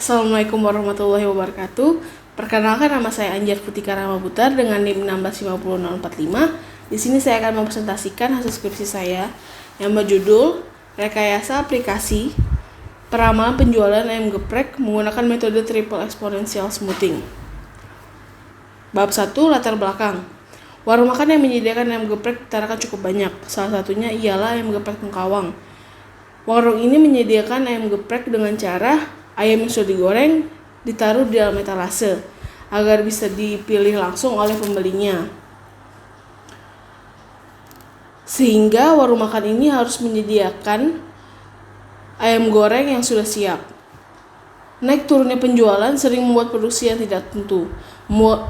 Assalamualaikum warahmatullahi wabarakatuh. Perkenalkan, nama saya Anjar Putika Ramaputar dengan NIM 1650045. Di sini saya akan mempresentasikan hasil skripsi saya yang berjudul Rekayasa Aplikasi Peramalan Penjualan ayam geprek menggunakan metode triple exponential smoothing. Bab 1, latar belakang. Warung makan yang menyediakan ayam geprek ditarakan cukup banyak. Salah satunya ialah ayam geprek Tengkawang. Warung ini menyediakan ayam geprek dengan cara ayam yang sudah digoreng ditaruh di dalam etalase agar bisa dipilih langsung oleh pembelinya. Sehingga warung makan ini harus menyediakan ayam goreng yang sudah siap. Naik turunnya penjualan sering membuat produksi yang tidak tentu,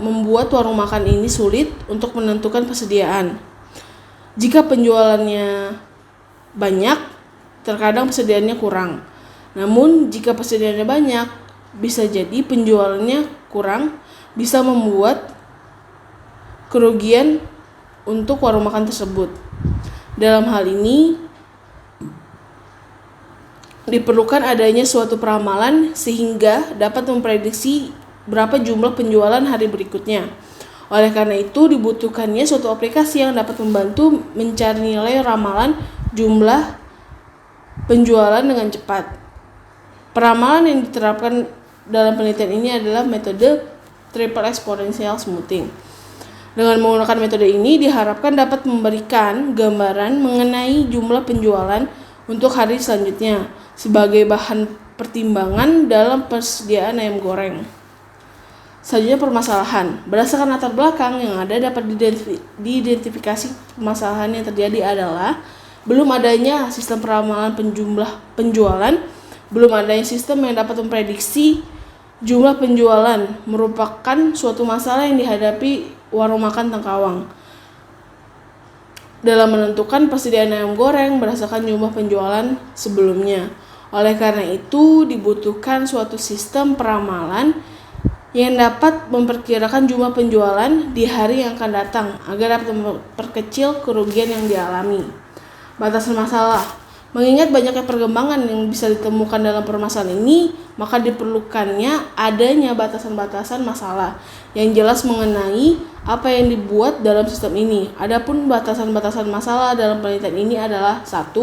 membuat warung makan ini sulit untuk menentukan persediaan. Jika penjualannya banyak, terkadang persediaannya kurang. Namun, jika persediaannya banyak, bisa jadi penjualannya kurang, bisa membuat kerugian untuk warung makan tersebut. Dalam hal ini, diperlukan adanya suatu peramalan sehingga dapat memprediksi berapa jumlah penjualan hari berikutnya. Oleh karena itu, dibutuhkannya suatu aplikasi yang dapat membantu mencari nilai ramalan jumlah penjualan dengan cepat. Peramalan yang diterapkan dalam penelitian ini adalah metode triple exponential smoothing. Dengan menggunakan metode ini diharapkan dapat memberikan gambaran mengenai jumlah penjualan untuk hari selanjutnya sebagai bahan pertimbangan dalam persediaan ayam goreng. Selanjutnya, permasalahan. Berdasarkan latar belakang yang ada dapat diidentifikasi permasalahan yang terjadi adalah belum adanya sistem peramalan penjualan, belum adanya sistem yang dapat memprediksi jumlah penjualan merupakan suatu masalah yang dihadapi warung makan Tengkawang dalam menentukan persediaan ayam goreng berdasarkan jumlah penjualan sebelumnya. Oleh karena itu, dibutuhkan suatu sistem peramalan yang dapat memperkirakan jumlah penjualan di hari yang akan datang agar dapat memperkecil kerugian yang dialami. Batasan masalah. Mengingat banyaknya perkembangan yang bisa ditemukan dalam permasalahan ini, maka diperlukannya adanya batasan-batasan masalah yang jelas mengenai apa yang dibuat dalam sistem ini. Adapun batasan-batasan masalah dalam penelitian ini adalah 1.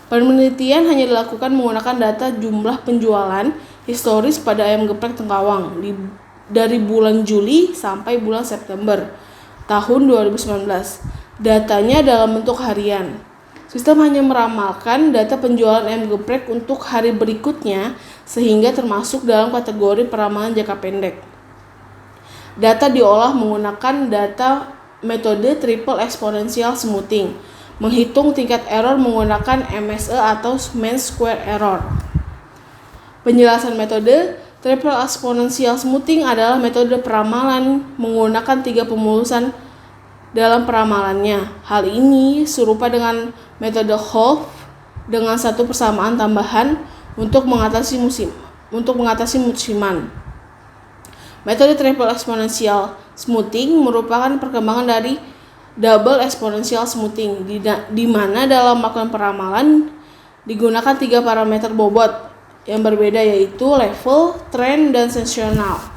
Penelitian hanya dilakukan menggunakan data jumlah penjualan historis pada ayam geprek Tengkawang dari bulan Juli sampai bulan September tahun 2019. Datanya dalam bentuk harian. Sistem hanya meramalkan data penjualan ayam geprek untuk hari berikutnya sehingga termasuk dalam kategori peramalan jangka pendek. Data diolah menggunakan data metode triple exponential smoothing, menghitung tingkat error menggunakan MSE atau mean square error. Penjelasan metode triple exponential smoothing adalah metode peramalan menggunakan 3 pemulusan dalam peramalannya. Hal ini serupa dengan metode Hopf dengan 1 persamaan tambahan untuk mengatasi musiman. Metode triple exponential smoothing merupakan perkembangan dari double exponential smoothing di mana dalam melakukan peramalan digunakan 3 parameter bobot yang berbeda, yaitu level, trend, dan seasonal.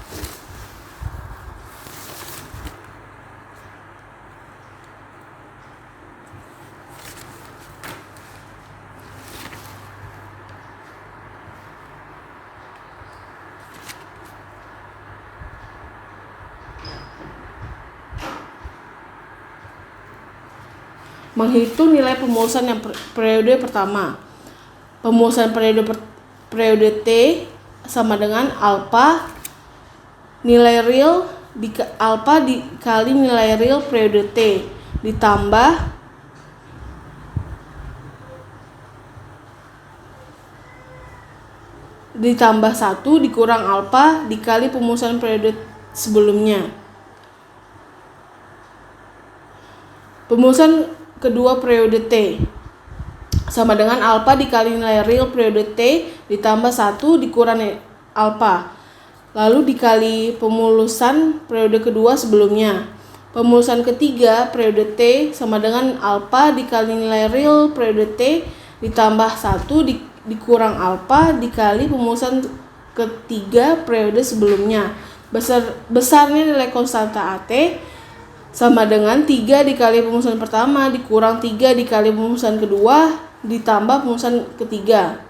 Menghitung nilai pemulusan yang periode pertama. Pemulusan periode T sama dengan alpha nilai real alpha dikali nilai real periode T ditambah ditambah 1 dikurang alpha dikali pemulusan periode sebelumnya. Pemulusan kedua periode T sama dengan alpha dikali nilai real periode T ditambah 1 dikurang alpha lalu dikali pemulusan periode kedua sebelumnya. Pemulusan ketiga periode T sama dengan alpha dikali nilai real periode T ditambah 1 dikurang alpha dikali pemulusan ketiga periode sebelumnya. Besarnya nilai konstanta AT sama dengan 3 dikali perumusan pertama dikurang 3 dikali perumusan kedua ditambah perumusan ketiga.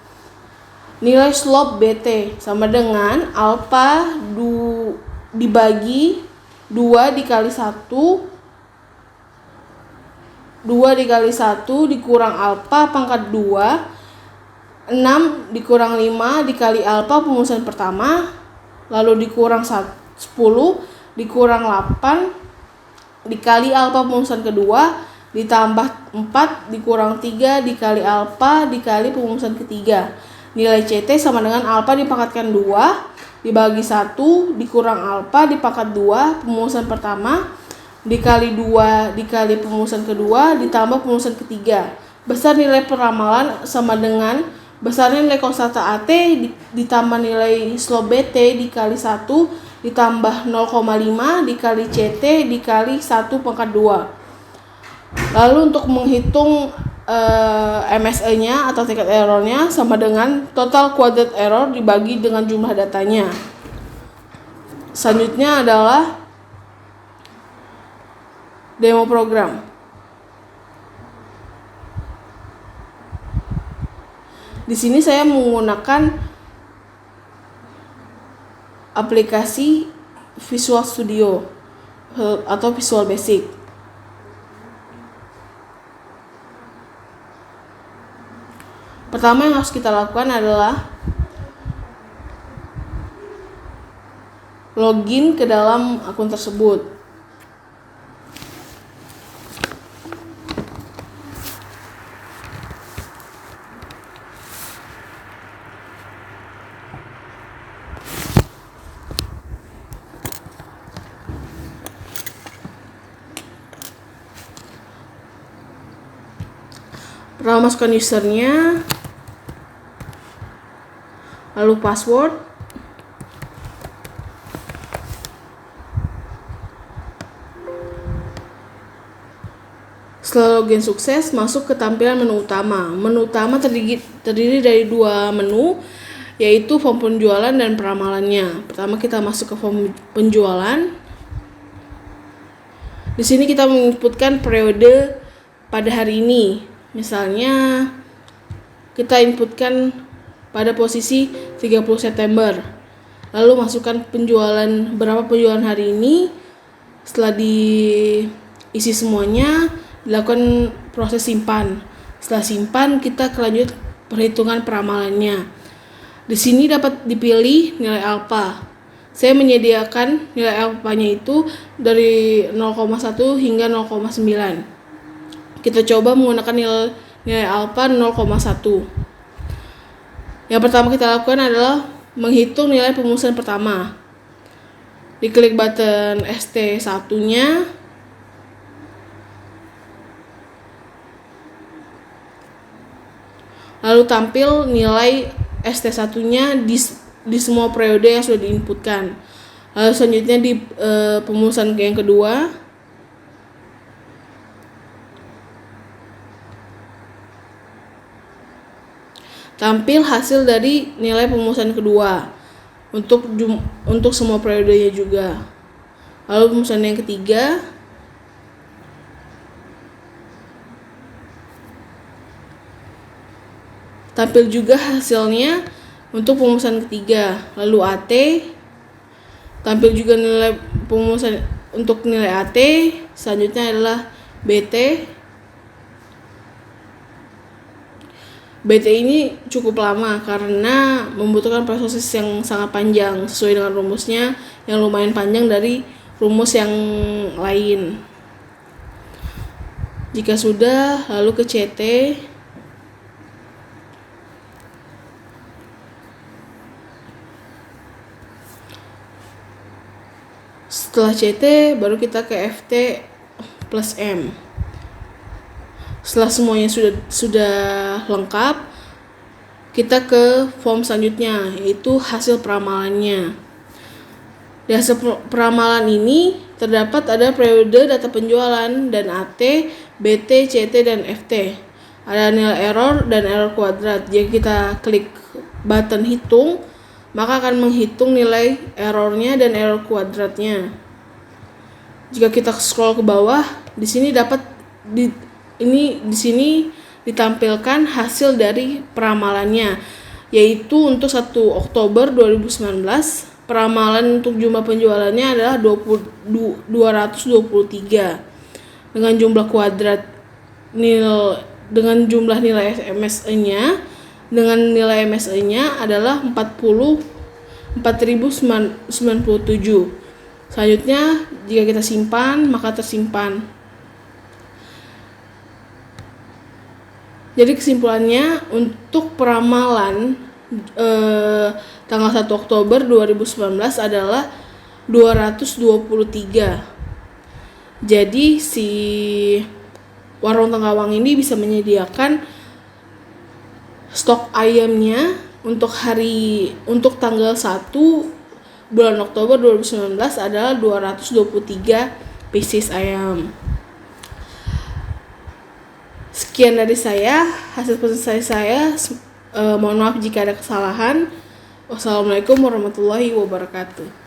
Nilai slope BT sama dengan alfa dibagi 2 dikali 1 dikurang alfa pangkat 2 6 dikurang 5 dikali alfa perumusan pertama, lalu dikurang 10 dikurang 8 dikali alfa perumusan kedua ditambah 4 dikurang 3 dikali alfa dikali perumusan ketiga. Nilai CT sama dengan alfa dipangkatkan 2 dibagi 1 dikurang alfa dipangkat 2 perumusan pertama dikali 2 dikali perumusan kedua ditambah perumusan ketiga. Besar nilai peramalan sama dengan besarnya nilai konstanta AT ditambah nilai slope BT dikali 1 ditambah 0,5 dikali CT dikali 1 pangkat 2. Lalu untuk menghitung MSE-nya atau tingkat errornya sama dengan total quadrat error dibagi dengan jumlah datanya. Selanjutnya adalah demo program. Di sini saya menggunakan aplikasi Visual Studio atau Visual Basic. Pertama yang harus kita lakukan adalah login ke dalam akun tersebut. Pertama masukkan usernya, lalu password, setelah login sukses, masuk ke tampilan menu utama. Menu utama terdiri dari dua menu, yaitu form penjualan dan peramalannya. Pertama kita masuk ke form penjualan. Di sini kita menginputkan periode pada hari ini. Misalnya kita inputkan pada posisi 30 September. Lalu masukkan berapa penjualan hari ini. Setelah diisi semuanya, dilakukan proses simpan. Setelah simpan, kita lanjut perhitungan peramalannya. Di sini dapat dipilih nilai alfa. Saya menyediakan nilai alfanya itu dari 0,1 hingga 0,9. Kita coba menggunakan nilai alfa 0,1. Yang pertama kita lakukan adalah menghitung nilai perumusan pertama. Diklik button ST1-nya. Lalu tampil nilai ST1-nya di semua periode yang sudah diinputkan. Lalu selanjutnya di perumusan yang kedua, tampil hasil dari nilai perumusan kedua untuk semua periodenya juga. Lalu perumusan yang ketiga, tampil juga hasilnya untuk perumusan ketiga. Lalu AT, tampil juga nilai perumusan untuk nilai AT. Selanjutnya adalah BT. BT ini cukup lama karena membutuhkan proses yang sangat panjang sesuai dengan rumusnya yang lumayan panjang dari rumus yang lain. Jika sudah, lalu ke CT. Setelah CT, baru kita ke FT plus M. Setelah semuanya sudah lengkap, kita ke form selanjutnya, yaitu hasil peramalannya. Di hasil peramalan ini terdapat ada periode data penjualan dan AT, BT, CT, dan FT. Ada nilai error dan error kuadrat. Jika kita klik button hitung, maka akan menghitung nilai errornya dan error kuadratnya. Jika kita scroll ke bawah, di sini ditampilkan hasil dari peramalannya, yaitu untuk 1 Oktober 2019 peramalan untuk jumlah penjualannya adalah 223 dengan jumlah kuadrat dengan jumlah nilai MSE-nya adalah 40.097. Selanjutnya, jika kita simpan, maka tersimpan. Jadi kesimpulannya, untuk peramalan tanggal 1 Oktober 2019 adalah 223. Jadi si warung Tengkawang ini bisa menyediakan stok ayamnya untuk tanggal 1 bulan Oktober 2019 adalah 223 pieces ayam. Sekian dari saya, hasil presentasi saya. Mohon maaf jika ada kesalahan. Wassalamualaikum warahmatullahi wabarakatuh.